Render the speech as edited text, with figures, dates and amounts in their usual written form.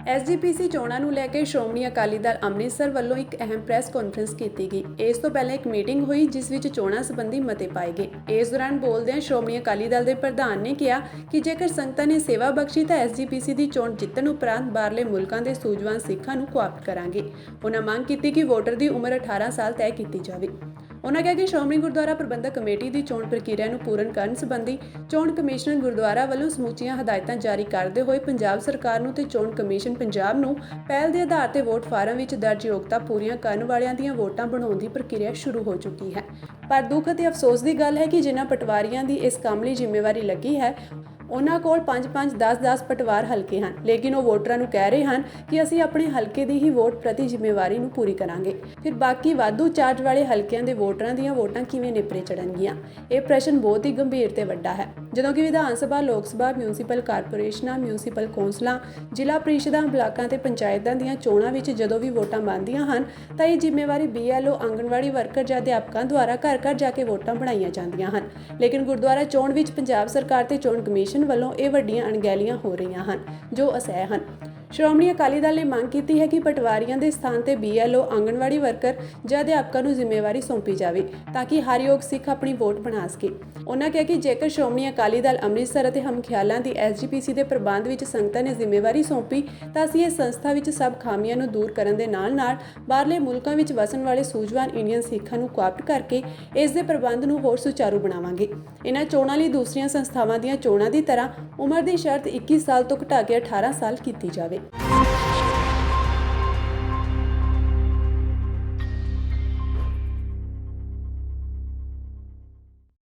SGPC ਚੋਣਾਂ ਨੂੰ ਲੈ ਕੇ ਸ਼੍ਰੋਮਣੀ ਅਕਾਲੀ ਦਲ ਅੰਮ੍ਰਿਤਸਰ ਵੱਲੋਂ ਇੱਕ ਅਹਿਮ ਪ੍ਰੈਸ ਕਾਨਫਰੰਸ ਕੀਤੀ ਗਈ। ਇਸ ਤੋਂ ਪਹਿਲਾਂ ਇੱਕ ਮੀਟਿੰਗ ਹੋਈ ਜਿਸ ਵਿੱਚ ਚੋਣਾਂ ਸੰਬੰਧੀ ਮਤੇ ਪਾਏ ਗਏ। ਇਸ ਦੌਰਾਨ ਬੋਲਦਿਆਂ ਸ਼੍ਰੋਮਣੀ ਅਕਾਲੀ ਦਲ ਦੇ ਪ੍ਰਧਾਨ ਨੇ ਕਿਹਾ ਕਿ ਜੇਕਰ ਸੰਗਤਾਂ ਨੇ ਸੇਵਾ ਬਖਸ਼ੀ ਤਾਂ ਐਸਜੀਪੀਸੀ ਦੀ ਚੋਣ ਜਿੱਤਣ ਉਪਰੰਤ ਬਾਹਰਲੇ ਮੁਲਕਾਂ ਦੇ ਸੂਝਵਾਨ ਸਿੱਖਾਂ ਨੂੰ ਕੋਆਪਟ ਕਰਾਂਗੇ। ਉਹਨਾਂ ਮੰਗ ਕੀਤੀ ਕਿ ਵੋਟਰ ਦੀ ਉਮਰ 18 ਸਾਲ ਤੈਅ ਕੀਤੀ ਜਾਵੇ। ਉਹਨਾਂ ਕਿਹਾ ਕਿ ਸ਼੍ਰੋਮਣੀ ਗੁਰਦੁਆਰਾ ਪ੍ਰਬੰਧਕ ਕਮੇਟੀ ਦੀ ਚੋਣ ਪ੍ਰਕਿਰਿਆ ਨੂੰ ਪੂਰਨ ਕਰਨ ਸੰਬੰਧੀ ਚੋਣ ਕਮਿਸ਼ਨਰ ਗੁਰਦੁਆਰਾ ਵੱਲੋਂ ਸਮੁੱਚੀਆਂ ਹਦਾਇਤਾਂ ਜਾਰੀ ਕਰਦੇ ਹੋਏ ਪੰਜਾਬ ਸਰਕਾਰ ਨੂੰ ਤੇ ਚੋਣ ਕਮਿਸ਼ਨ ਪੰਜਾਬ ਨੂੰ ਪਹਿਲ ਦੇ ਆਧਾਰ ਤੇ ਵੋਟ ਫਾਰਮ ਵਿੱਚ ਦਰਜ ਯੋਗਤਾ ਪੂਰੀਆਂ ਕਰਨ ਵਾਲਿਆਂ ਦੀਆਂ ਵੋਟਾਂ ਬਣਾਉਣ ਦੀ ਪ੍ਰਕਿਰਿਆ ਸ਼ੁਰੂ ਹੋ ਚੁੱਕੀ ਹੈ। ਪਰ ਦੁੱਖ ਅਤੇ ਅਫਸੋਸ ਦੀ ਗੱਲ ਹੈ ਕਿ ਜਿਨ੍ਹਾਂ ਪਟਵਾਰੀਆਂ ਦੀ ਇਸ ਕੰਮ ਲਈ ਜ਼ਿੰਮੇਵਾਰੀ ਲੱਗੀ ਹੈ ਉਹਨਾਂ ਕੋਲ 5-5, 10-10 ਪਟਵਾਰ ਹਲਕੇ ਹਨ, ਲੇਕਿਨ ਉਹ ਵੋਟਰਾਂ ਨੂੰ ਕਹਿ ਰਹੇ ਹਨ ਕਿ ਅਸੀਂ ਆਪਣੇ ਹਲਕੇ ਦੀ ਹੀ ਵੋਟ ਪ੍ਰਤੀ ਜ਼ਿੰਮੇਵਾਰੀ ਨੂੰ ਪੂਰੀ ਕਰਾਂਗੇ। ਫਿਰ ਬਾਕੀ ਵਾਧੂ ਚਾਰਜ ਵਾਲੇ ਹਲਕਿਆਂ ਦੇ ਵੋਟਰਾਂ ਦੀਆਂ ਵੋਟਾਂ ਕਿਵੇਂ ਨਿਪਰੇ ਚੜਨਗੀਆਂ? ਇਹ ਪ੍ਰਸ਼ਨ ਬਹੁਤ ਹੀ ਗੰਭੀਰ ਤੇ ਵੱਡਾ ਹੈ। ਜਦੋਂ ਕਿ ਵਿਧਾਨ ਸਭਾ, ਲੋਕ ਸਭਾ, ਮਿਊਨਿਸਪਲ ਕਾਰਪੋਰੇਸ਼ਨਾਂ, ਮਿਊਨਿਸਪਲ ਕੌਂਸਲਾਂ, ਜ਼ਿਲ੍ਹਾ ਪ੍ਰੀਸ਼ਦਾਂ, ਬਲਾਕਾਂ ਤੇ ਪੰਚਾਇਤਾਂ ਦੀਆਂ ਚੋਣਾਂ ਵਿੱਚ ਜਦੋਂ ਵੀ ਵੋਟਾਂ ਬਣਦੀਆਂ ਹਨ ਤਾਂ ਇਹ ਜ਼ਿੰਮੇਵਾਰੀ BLO, ਆਂਗਣਵਾੜੀ ਵਰਕਰ ਜਾਂ ਅਧਿਆਪਕਾਂ ਦੁਆਰਾ ਘਰ-ਘਰ ਜਾ ਕੇ ਵੋਟਾਂ ਬਣਾਈਆਂ ਜਾਂਦੀਆਂ ਹਨ। ਲੇਕਿਨ ਗੁਰਦੁਆਰਾ ਚੋਣ ਵਿੱਚ ਪੰਜਾਬ ਸਰਕਾਰ ਤੇ ਚੋਣ ਕਮਿਸ਼ਨ ਵੱਲੋਂ ਇਹ ਵੱਡੀਆਂ ਅਣਗਹਿਲੀਆਂ ਹੋ ਰਹੀਆਂ ਹਨ ਜੋ ਅਸਹਿ ਹਨ। ਸ਼੍ਰੋਮਣੀ ਅਕਾਲੀ ਦਲ ਨੇ ਮੰਗ ਕੀਤੀ ਹੈ ਕਿ ਪਟਵਾਰੀਆਂ ਦੇ ਸਥਾਨ ਤੇ BLO, ਆਂਗਣਵਾੜੀ ਵਰਕਰ ਜਾਂ ਅਧਿਆਪਕਾਂ ਨੂੰ ਜ਼ਿੰਮੇਵਾਰੀ ਸੌਂਪੀ ਜਾਵੇ ਤਾਂ ਕਿ ਹਰ ਯੋਗ ਸਿੱਖ ਆਪਣੀ ਵੋਟ ਬਣਾ ਸਕੇ। ਉਹਨਾਂ ਕਿਹਾ ਕਿ ਜੇਕਰ ਸ਼੍ਰੋਮਣੀ ਅਕਾਲੀ ਦਲ ਅੰਮ੍ਰਿਤਸਰ ਅਤੇ ਹਮਖਿਆਲਾਂ ਦੀ SGPC ਦੇ ਪ੍ਰਬੰਧ ਵਿੱਚ ਸੰਗਤਾਂ ਨੇ ਜ਼ਿੰਮੇਵਾਰੀ ਸੌਂਪੀ ਤਾਂ ਅਸੀਂ ਇਸ ਸੰਸਥਾ ਵਿੱਚ ਸਭ ਖਾਮੀਆਂ ਨੂੰ ਦੂਰ ਕਰਨ ਦੇ ਨਾਲ-ਨਾਲ ਬਾਹਰਲੇ ਮੁਲਕਾਂ ਵਿੱਚ ਵਸਣ ਵਾਲੇ ਸੂਝਵਾਨ ਇੰਡੀਅਨ ਸਿੱਖਾਂ ਨੂੰ ਕੋਆਪਟ ਕਰਕੇ ਇਸ ਦੇ ਪ੍ਰਬੰਧ ਨੂੰ ਹੋਰ ਸੁਚਾਰੂ ਬਣਾਵਾਂਗੇ। ਇਹਨਾਂ ਚੋਣਾਂ ਲਈ ਦੂਸਰੀਆਂ ਸੰਸਥਾਵਾਂ ਦੀਆਂ ਚੋਣਾਂ ਦੀ ਤਰ੍ਹਾਂ ਉਮਰ ਦੀ ਸ਼ਰਤ 21 ਸਾਲ ਤੋਂ ਘਟਾ ਕੇ 18 ਸਾਲ ਕੀਤੀ ਜਾਵੇ।